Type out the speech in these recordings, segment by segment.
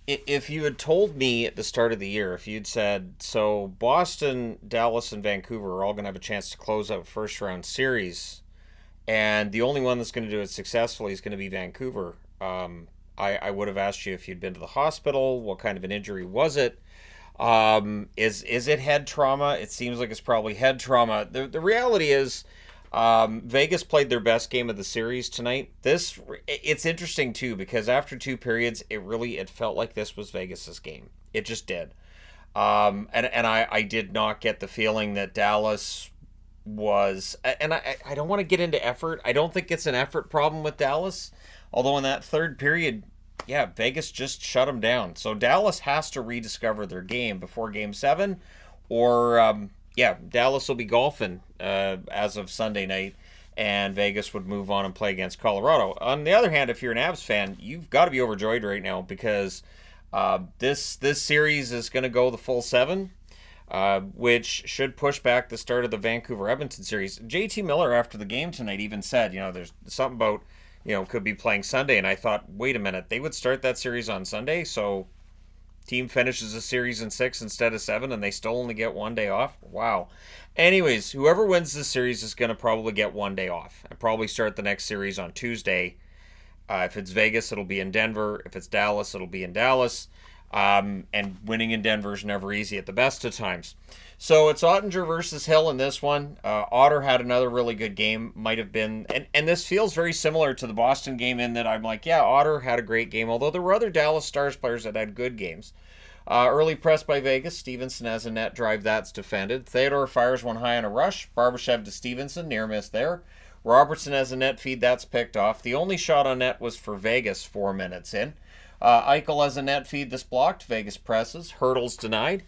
If you had told me at the start of the year, if you'd said, so Boston, Dallas, and Vancouver are all going to have a chance to close out first round series, and the only one that's going to do it successfully is going to be Vancouver, I would have asked you if you'd been to the hospital, what kind of an injury was it? Is it head trauma? It seems like it's probably head trauma. The reality is, Vegas played their best game of the series tonight. It's interesting too because after two periods, it felt like this was Vegas's game. It just did. And I did not get the feeling that Dallas was, and I don't want to get into effort. I don't think it's an effort problem with Dallas. Although in that third period, yeah, Vegas just shut them down. So Dallas has to rediscover their game before Game 7, or yeah, Dallas will be golfing as of Sunday night, and Vegas would move on and play against Colorado. On the other hand, if you're an Avs fan, you've got to be overjoyed right now because this series is going to go the full 7. Which should push back the start of the Vancouver Edmonton series. JT Miller, after the game tonight, even said, there's something about, could be playing Sunday. And I thought, wait a minute, they would start that series on Sunday. So team finishes the series in 6 instead of 7, and they still only get one day off. Wow. Anyways, whoever wins this series is going to probably get one day off and probably start the next series on Tuesday. If it's Vegas, it'll be in Denver. If it's Dallas, it'll be in Dallas. And winning in Denver is never easy at the best of times. So it's Ottinger versus Hill in this one. Otter had another really good game. Might have been, and this feels very similar to the Boston game in that I'm like, yeah, Otter had a great game, although there were other Dallas Stars players that had good games. Early press by Vegas. Stevenson has a net drive that's defended. Theodore fires one high on a rush. Barbashev to Stevenson. Near miss there. Robertson has a net feed that's picked off. The only shot on net was for Vegas 4 minutes in. Eichel has a net feed that's blocked. Vegas presses. Hurdles denied.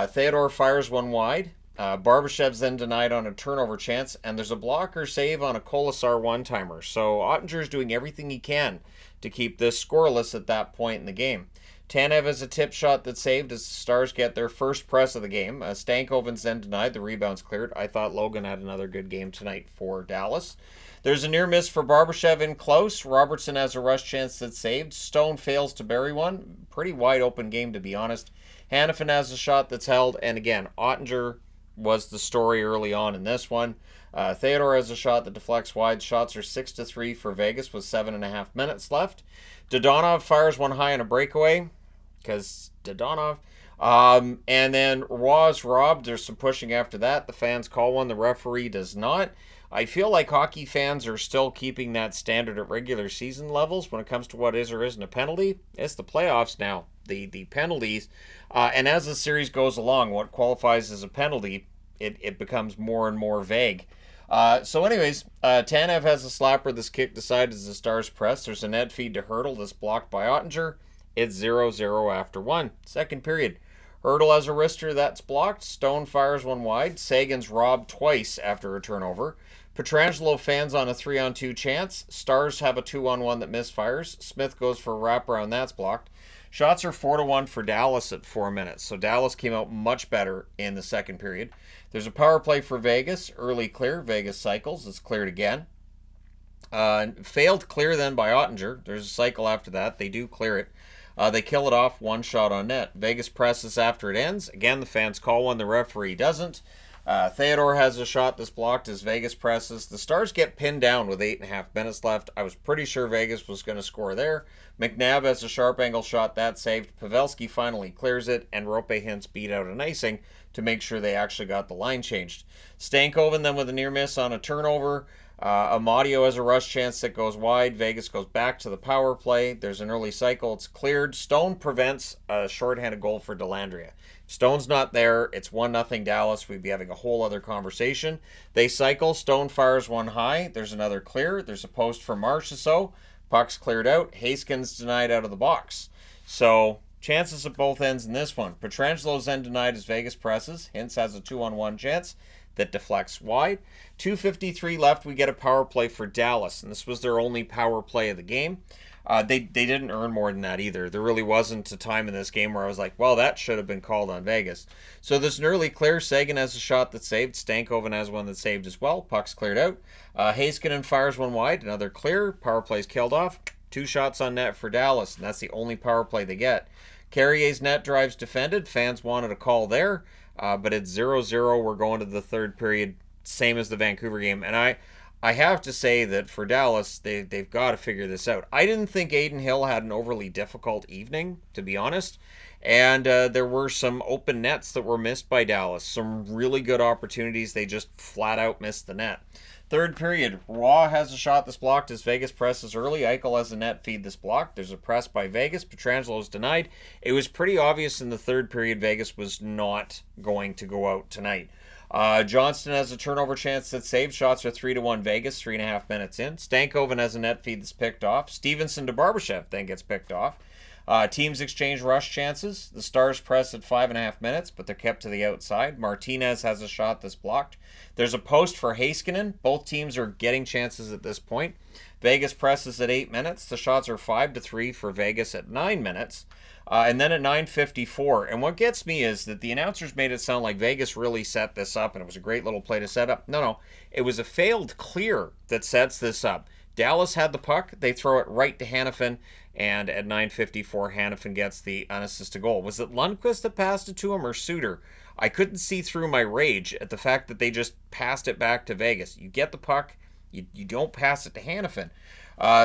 Theodore fires one wide. Barbashev's then denied on a turnover chance. And there's a blocker save on a Kolasar one-timer. So Ottinger's doing everything he can to keep this scoreless at that point in the game. Tanev has a tip shot that's saved as the Stars get their first press of the game. Stankoven's then denied. The rebound's cleared. I thought Logan had another good game tonight for Dallas. There's a near miss for Barbashev in close. Robertson has a rush chance that's saved. Stone fails to bury one. Pretty wide open game, to be honest. Hannafin has a shot that's held. And again, Ottinger was the story early on in this one. Theodore has a shot that deflects wide. Shots are 6-3 for Vegas with 7.5 minutes left. Dodonov fires one high on a breakaway because Dodonov. And then Raw's robbed. There's some pushing after that. The fans call one. The referee does not. I feel like hockey fans are still keeping that standard at regular season levels when it comes to what is or isn't a penalty. It's the playoffs now. The penalties. And as the series goes along, what qualifies as a penalty, it becomes more and more vague. So anyways, Tanev has a slapper that's kicked aside as the Stars press. There's a net feed to Hurdle that's blocked by Ottinger. It's 0-0 after 1. Second period. Hurdle has a wrister that's blocked. Stone fires one wide. Sagan's robbed twice after a turnover. Pietrangelo fans on a 3-on-2 chance. Stars have a 2-on-1 that misfires. Smith goes for a wraparound that's blocked. Shots are 4-1 for Dallas at 4 minutes. So Dallas came out much better in the second period. There's a power play for Vegas. Early clear. Vegas cycles. It's cleared again. Failed clear then by Ottinger. There's a cycle after that. They do clear it. They kill it off. One shot on net. Vegas presses after it ends. Again, the fans call one. The referee doesn't. Theodore has a shot that's blocked as Vegas presses. The Stars get pinned down with 8.5 minutes left. I was pretty sure Vegas was going to score there. McNabb has a sharp angle shot that's saved. Pavelski finally clears it, and Rope Hintz beat out an icing to make sure they actually got the line changed. Stankoven then with a near miss on a turnover. Amadio has a rush chance that goes wide. Vegas goes back to the power play. There's an early cycle. It's cleared. Stone prevents a shorthanded goal for Dellandrea. Stone's not there. It's 1-0 Dallas. We'd be having a whole other conversation. They cycle. Stone fires one high. There's another clear. There's a post for Marchessault. Puck's cleared out. Haskins denied out of the box. So chances at both ends in this one. Petrangelo's then denied as Vegas presses. Hintz has a 2-on-1 chance that deflects wide. 2:53 left. We get a power play for Dallas, and this was their only power play of the game. They didn't earn more than that either. There really wasn't a time in this game where I was like, well, that should have been called on Vegas. So there's an early clear. Sagan has a shot that's saved. Stankoven has one that's saved as well. Puck's cleared out. Heiskanen fires one wide. Another clear. Power play's killed off. 2 shots on net for Dallas, and that's the only power play they get. Carrier's net drives defended. Fans wanted a call there, but it's 0-0. We're going to the third period, same as the Vancouver game. And I have to say that for Dallas, they've got to figure this out. I didn't think Adin Hill had an overly difficult evening, to be honest. And there were some open nets that were missed by Dallas. Some really good opportunities. They just flat out missed the net. Third period, Raw has a shot that's blocked as Vegas presses early. Eichel has a net feed that's blocked. There's a press by Vegas. Pietrangelo's denied. It was pretty obvious in the third period Vegas was not going to go out tonight. Johnston has a turnover chance that's saved. Shots are 3-1 Vegas, 3.5 minutes in. Stankoven has a net feed that's picked off. Stevenson to Barbashev then gets picked off. Teams exchange rush chances. The Stars press at 5.5 minutes, but they're kept to the outside. Martinez has a shot that's blocked. There's a post for Heiskanen. Both teams are getting chances at this point. Vegas presses at 8 minutes. The shots are 5-3 for Vegas at 9 minutes. And then at 9:54. And what gets me is that the announcers made it sound like Vegas really set this up and it was a great little play to set up. No. It was a failed clear that sets this up. Dallas had the puck. They throw it right to Hanifin. And at 9:54, Hanifin gets the unassisted goal. Was it Lundqvist that passed it to him or Suter? I couldn't see through my rage at the fact that they just passed it back to Vegas. You get the puck. You don't pass it to Hanifin.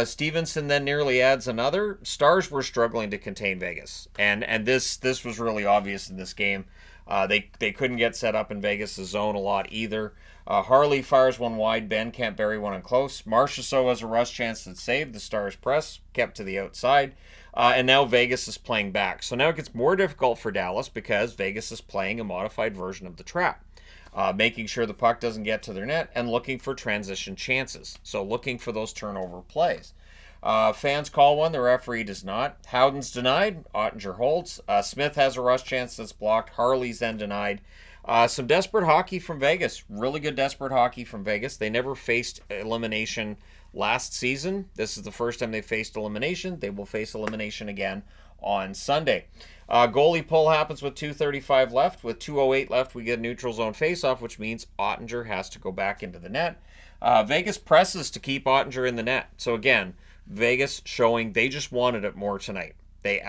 Stevenson then nearly adds another. Stars were struggling to contain Vegas. And this was really obvious in this game. They couldn't get set up in Vegas' zone a lot either. Harley fires one wide. Ben can't bury one in close. Marchessault has a rush chance that's saved. The Stars press, kept to the outside. And now Vegas is playing back. So now it gets more difficult for Dallas because Vegas is playing a modified version of the trap. Making sure the puck doesn't get to their net and looking for transition chances. So looking for those turnover plays. Fans call one. The referee does not. Howden's denied. Ottinger holds. Smith has a rush chance that's blocked. Harley's then denied. Some desperate hockey from Vegas. Really good desperate hockey from Vegas. They never faced elimination last season. This is the first time they faced elimination. They will face elimination again on Sunday. Goalie pull happens with 2:35 left. With 2:08 left, we get a neutral zone faceoff, which means Ottinger has to go back into the net. Vegas presses to keep Ottinger in the net. So again, Vegas showing they just wanted it more tonight. They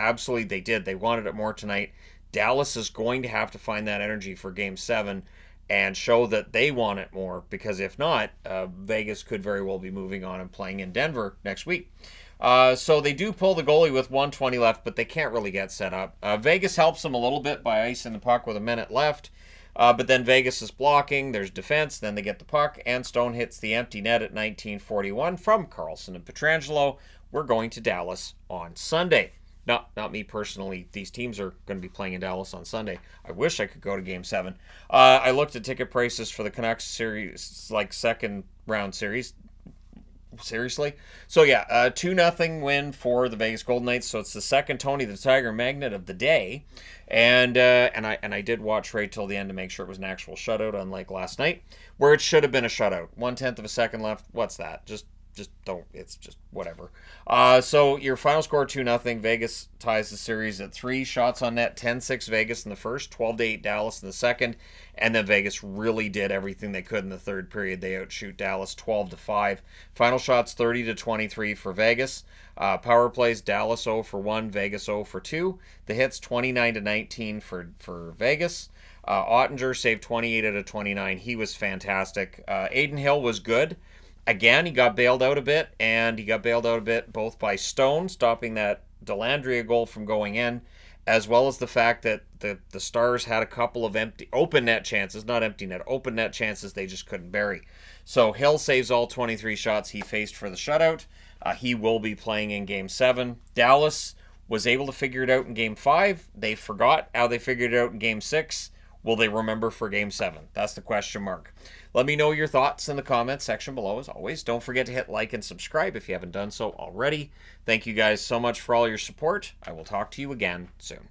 did. They wanted it more tonight. Dallas is going to have to find that energy for Game 7 and show that they want it more, because if not, Vegas could very well be moving on and playing in Denver next week. So they do pull the goalie with 1:20 left, but they can't really get set up. Vegas helps them a little bit by icing the puck with a minute left, but then Vegas is blocking. There's defense. Then they get the puck, and Stone hits the empty net at 19:41 from Karlsson and Pietrangelo. We're going to Dallas on Sunday. Not me personally. These teams are going to be playing in Dallas on Sunday. I wish I could go to Game 7. I looked at ticket prices for the Canucks series, like second round series. Seriously? So yeah, 2-0 win for the Vegas Golden Knights. So it's the second Tony the Tiger Magnet of the day. And I did watch right till the end to make sure it was an actual shutout, unlike last night, where it should have been a shutout. 1/10 of a second left. What's that? Just don't. It's just whatever. So your final score 2-0. Vegas ties the series at 3 shots on net. 10-6 Vegas in the first, 12-8 Dallas in the second, and then Vegas really did everything they could in the third period. They outshoot Dallas 12-5. Final shots 30-23 for Vegas. Power plays Dallas 0 for 1, Vegas 0 for 2. The hits 29-19 for Vegas. Ottinger saved 28 out of 29. He was fantastic. Adin Hill was good. Again, he got bailed out a bit, and he got bailed out a bit both by Stone stopping that Dellandrea goal from going in, as well as the fact that the Stars had a couple of open net chances they just couldn't bury. So Hill saves all 23 shots he faced for the shutout. He will be playing in Game 7. Dallas was able to figure it out in Game 5. They forgot how they figured it out in Game 6. Will they remember for Game 7? That's the question mark. Let me know your thoughts in the comments section below, as always. Don't forget to hit like and subscribe if you haven't done so already. Thank you guys so much for all your support. I will talk to you again soon.